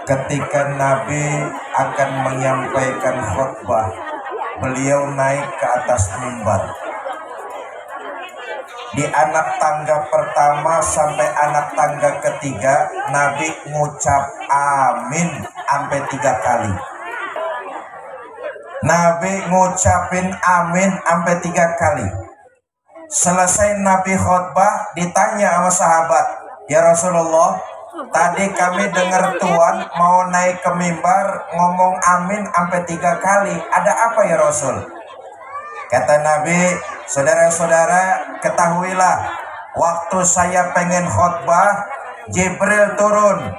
Ketika Nabi akan menyampaikan khutbah, beliau naik ke atas mimbar. Di anak tangga pertama sampai anak tangga ketiga, Nabi ngucap amin sampai 3 kali. Nabi ngucapin amin sampai 3 kali. Selesai Nabi khutbah, ditanya sama sahabat, "Ya Rasulullah, tadi kami dengar Tuhan mau naik ke mimbar ngomong amin sampai 3 kali. Ada apa ya Rasul?" Kata Nabi, "Saudara-saudara, ketahuilah, waktu saya pengen khutbah, Jibril turun.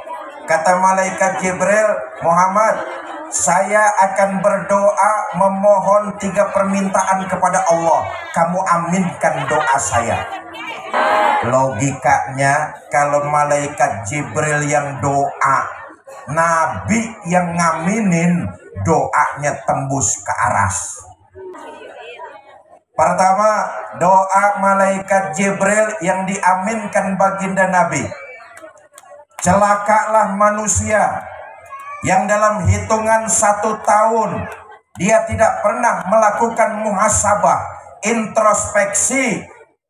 Kata malaikat Jibril, Muhammad, saya akan berdoa memohon 3 permintaan kepada Allah. Kamu aminkan doa saya." Logikanya, kalau malaikat Jibril yang doa, Nabi yang ngaminin, doanya tembus ke aras. Pertama, doa malaikat Jibril yang diaminkan baginda Nabi. Celakalah manusia yang dalam hitungan 1 tahun dia tidak pernah melakukan muhasabah, introspeksi,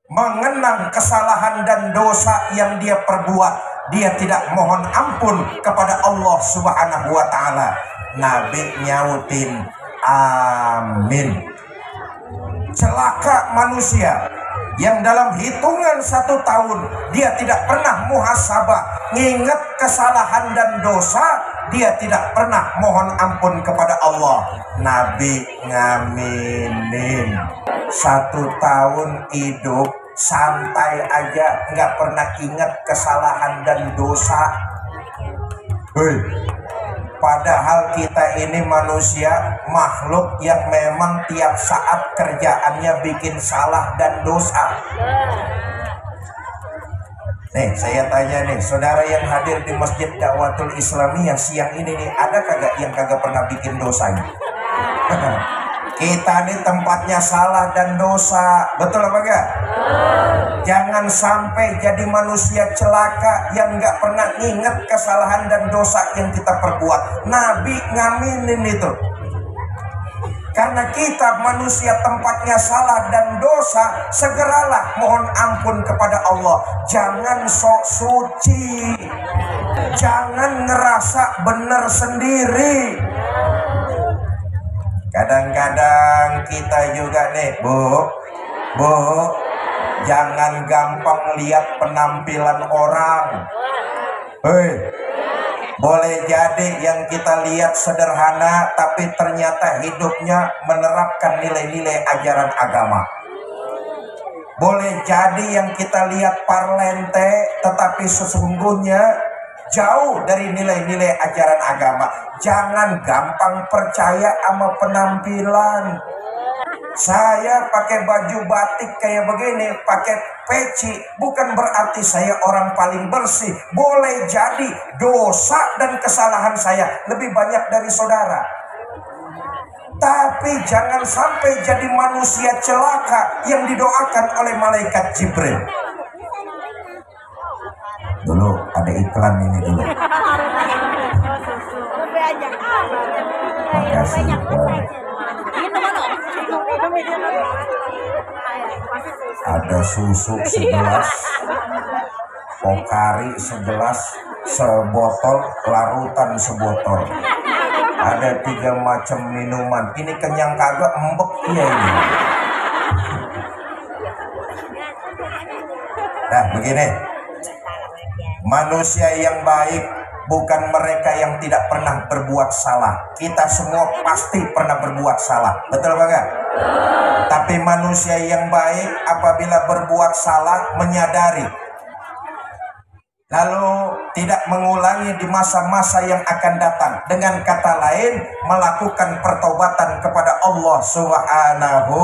mengenang kesalahan dan dosa yang dia perbuat. Dia tidak mohon ampun kepada Allah Subhanahu wa Ta'ala. Nabi nyautin amin. Celaka manusia yang dalam hitungan 1 tahun dia tidak pernah muhasabah, nginget kesalahan dan dosa, dia tidak pernah mohon ampun kepada Allah. Nabi ngaminin. 1 tahun hidup santai aja, nggak pernah ingat kesalahan dan dosa. Padahal kita ini manusia, makhluk yang memang tiap saat kerjaannya bikin salah dan dosa. Nih, saya tanya nih, saudara yang hadir di Masjid Dakwatul Islamiyah siang ini nih, ada kagak yang kagak pernah bikin dosanya? Kita nih tempatnya salah dan dosa, betul apa enggak? Jangan sampai jadi manusia celaka yang nggak pernah ingat kesalahan dan dosa yang kita perbuat. Nabi ngaminin itu. Karena kita manusia tempatnya salah dan dosa, segeralah mohon ampun kepada Allah. Jangan sok suci, jangan ngerasa benar sendiri. Kadang-kadang kita juga nih, Bu, jangan gampang lihat penampilan orang. Boleh jadi yang kita lihat sederhana, tapi ternyata hidupnya menerapkan nilai-nilai ajaran agama. Boleh jadi yang kita lihat parlente, tetapi sesungguhnya jauh dari nilai-nilai ajaran agama. Jangan gampang percaya sama penampilan. Saya pakai baju batik kayak begini, pakai peci, bukan berarti saya orang paling bersih. Boleh jadi dosa dan kesalahan saya lebih banyak dari saudara. Tapi jangan sampai jadi manusia celaka yang didoakan oleh malaikat Jibril. Dulu ada iklan ini dulu. Makasih. Ada susu 11, Pokari 11, sebotol, larutan sebotol. Ada 3 macam minuman. Ini kenyang kagak, embek iya ini. Nah begini, manusia yang baik bukan mereka yang tidak pernah berbuat salah. Kita semua pasti pernah berbuat salah, betul apa enggak? Tapi manusia yang baik apabila berbuat salah menyadari, lalu tidak mengulangi di masa-masa yang akan datang. Dengan kata lain, melakukan pertobatan kepada Allah Subhanahu.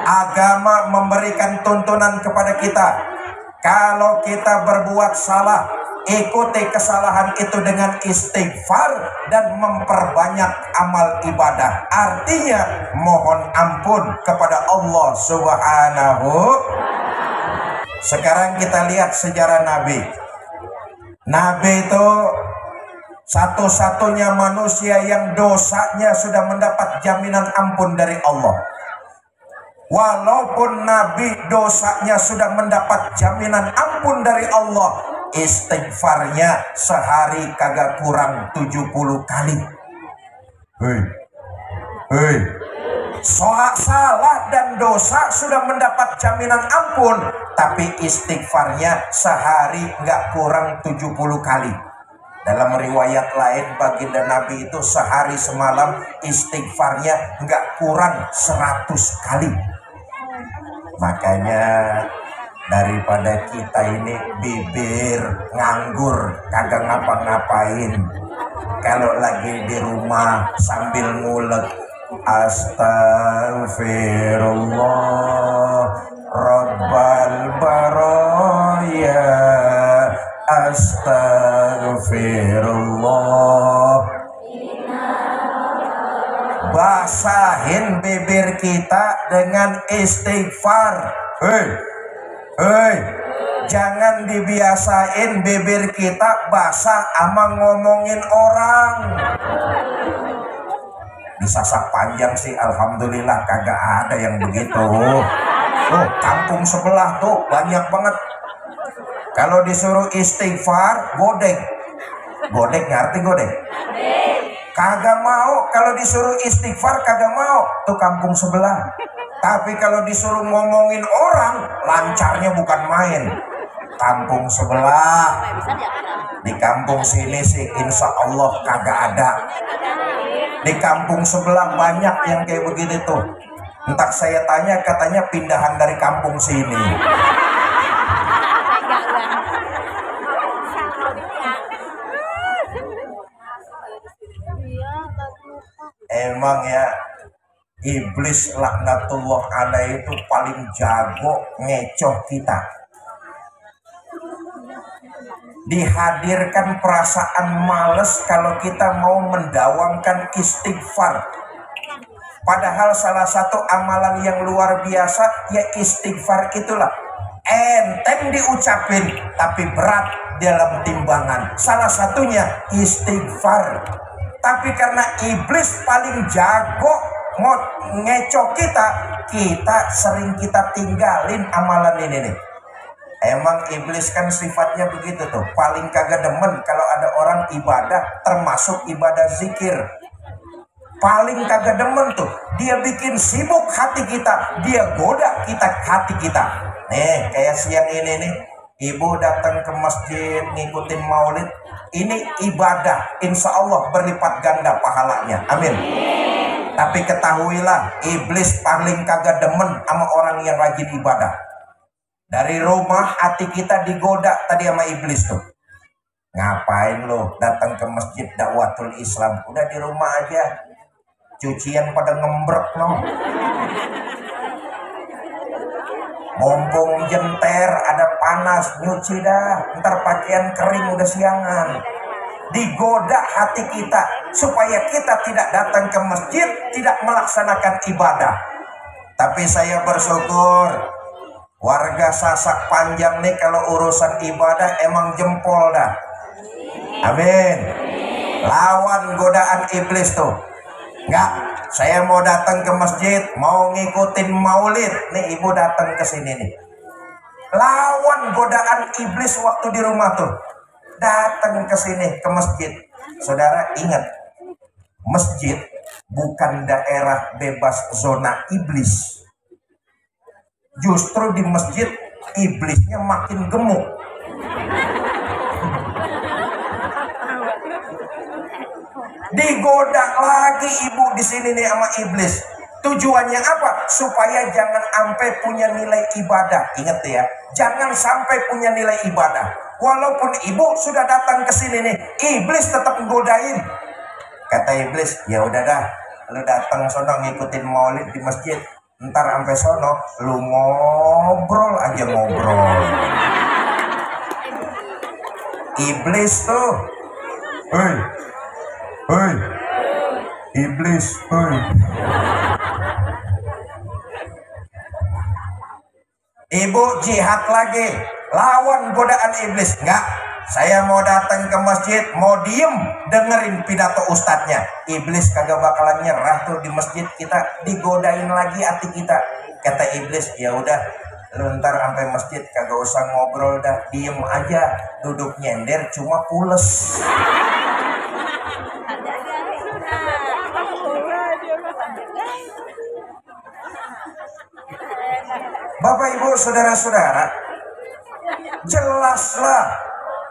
Agama memberikan tuntunan kepada kita, kalau kita berbuat salah, ikuti kesalahan itu dengan istighfar dan memperbanyak amal ibadah. Artinya mohon ampun kepada Allah Subhanahu. Sekarang kita lihat sejarah Nabi. Nabi itu Satu-satunya manusia yang dosanya sudah mendapat jaminan ampun dari Allah. Walaupun Nabi dosanya sudah mendapat jaminan ampun dari Allah, istighfarnya sehari kagak kurang 70 kali. Hei. Soal salah dan dosa sudah mendapat jaminan ampun, tapi istighfarnya sehari nggak kurang 70 kali. Dalam riwayat lain baginda Nabi itu sehari semalam istighfarnya nggak kurang 100 kali. Makanya daripada kita ini bibir nganggur kagak ngapa-ngapain, kalau lagi di rumah sambil ngulek Astaghfirullah Rabbal Baraya, Astaghfirullah. Basahin bibir kita dengan istighfar. Jangan dibiasain bibir kita basah ama ngomongin orang. Disasak panjang sih alhamdulillah kagak ada yang begitu. Kampung sebelah tuh banyak banget. Kalau disuruh istighfar godek ngerti godek? Kagak mau. Kalau disuruh istighfar kagak mau tuh kampung sebelah. Tapi kalau disuruh ngomongin orang lancarnya bukan main. Kampung sebelah. Di kampung sini sih insya Allah kagak ada. Di kampung sebelah banyak yang kayak begitu tuh. Entah saya tanya katanya pindahan dari kampung sini. Emang ya iblis laknatullah alaihi itu paling jago ngecoh kita. Dihadirkan perasaan males kalau kita mau mendawamkan istighfar. Padahal salah satu amalan yang luar biasa ya istighfar itulah. Enteng diucapin tapi berat dalam timbangan. Salah satunya istighfar. Tapi karena iblis paling jago mau ngecoh kita sering kita tinggalin amalan ini nih. Emang iblis kan sifatnya begitu tuh, paling kagak demen kalau ada orang ibadah, termasuk ibadah zikir. Paling kagak demen tuh, dia bikin sibuk hati kita, dia goda kita hati kita. Nih kayak siang ini nih, ibu datang ke masjid ngikutin maulid, ini ibadah, insya Allah berlipat ganda pahalanya, amin. Tapi ketahuilah, iblis paling kagak demen sama orang yang rajin ibadah. Dari rumah hati kita digoda tadi sama iblis tuh. Ngapain lo datang ke masjid dakwatul Islam? Udah di rumah aja. Cucian pada ngembrek no. Mumpung jenter ada panas nyuci dah. Ntar pakaian kering udah siangan. Digoda hati kita supaya kita tidak datang ke masjid, tidak melaksanakan ibadah. Tapi saya bersyukur warga Sasak Panjang nih kalau urusan ibadah emang jempol dah. Amin. Lawan godaan iblis tuh. Enggak, saya mau datang ke masjid, mau ngikutin maulid. Nih ibu datang ke sini nih. Lawan godaan iblis waktu di rumah tuh. Datang ke sini ke masjid. Saudara ingat, masjid bukan daerah bebas zona iblis. Justru di masjid iblisnya makin gemuk. Digoda lagi ibu di sini nih sama iblis. Tujuannya apa? Supaya jangan sampai punya nilai ibadah. Ingat ya, jangan sampai punya nilai ibadah. Walaupun ibu sudah datang ke sini nih, iblis tetap godain. Kata iblis, ya udah dah, lu datang sono ngikutin maulid di masjid. Ntar sampai sono lu ngobrol aja ngobrol. Iblis tuh, hei, iblis, hei. Ibu jihad lagi, lawan godaan iblis. Enggak, Saya mau datang ke masjid, mau diem dengerin pidato ustadznya. Iblis kagak bakalan nyerah tuh di masjid kita, digodain lagi hati kita. Kata iblis, ya udah, lu ntar sampai masjid kagak usah ngobrol dah, diem aja, duduk nyender cuma pules. Bapak Ibu saudara-saudara, jelaslah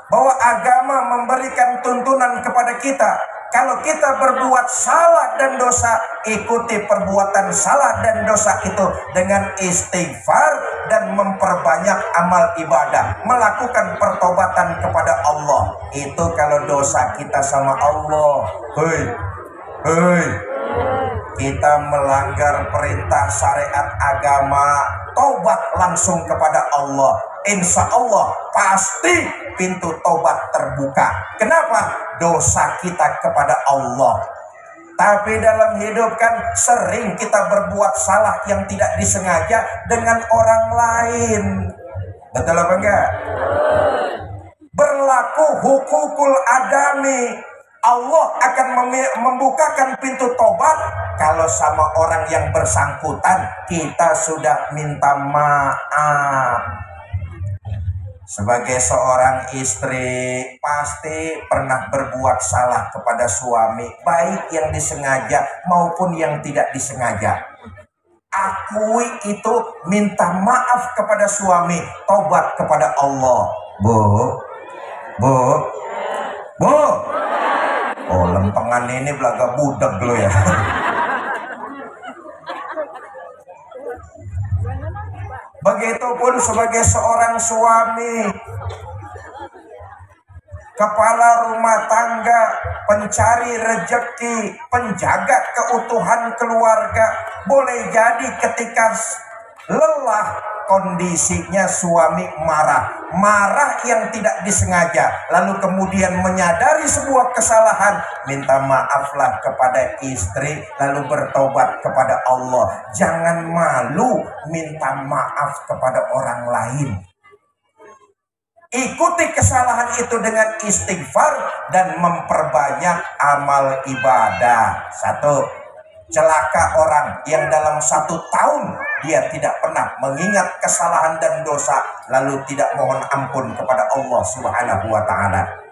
bahwa agama memberikan tuntunan kepada kita. Kalau kita berbuat salah dan dosa, ikuti perbuatan salah dan dosa itu dengan istighfar dan memperbanyak amal ibadah, melakukan pertobatan kepada Allah. Itu kalau dosa kita sama Allah. Hei, kita melanggar perintah syariat agama, tobat langsung kepada Allah. Insya Allah pasti pintu tobat terbuka. Kenapa? Dosa kita kepada Allah. Tapi dalam hidup kan sering kita berbuat salah yang tidak disengaja dengan orang lain. Betul apa enggak? Berlaku hukukul adami. Allah akan membukakan pintu tobat kalau sama orang yang bersangkutan kita sudah minta maaf. Sebagai seorang istri pasti pernah berbuat salah kepada suami, baik yang disengaja maupun yang tidak disengaja. Akui itu, minta maaf kepada suami, tobat kepada Allah. Bu. Oh, lempengan ini belaga budak lo ya. Begitupun sebagai seorang suami, kepala rumah tangga, pencari rejeki, penjaga keutuhan keluarga. Boleh jadi ketika lelah kondisinya suami marah yang tidak disengaja, lalu kemudian menyadari sebuah kesalahan, minta maaflah kepada istri, lalu bertobat kepada Allah. Jangan malu minta maaf kepada orang lain. Ikuti kesalahan itu dengan istighfar dan memperbanyak amal ibadah. 1. Celaka orang yang dalam 1 tahun dia tidak pernah mengingat kesalahan dan dosa, lalu tidak mohon ampun kepada Allah Subhanahu wa ta'ala.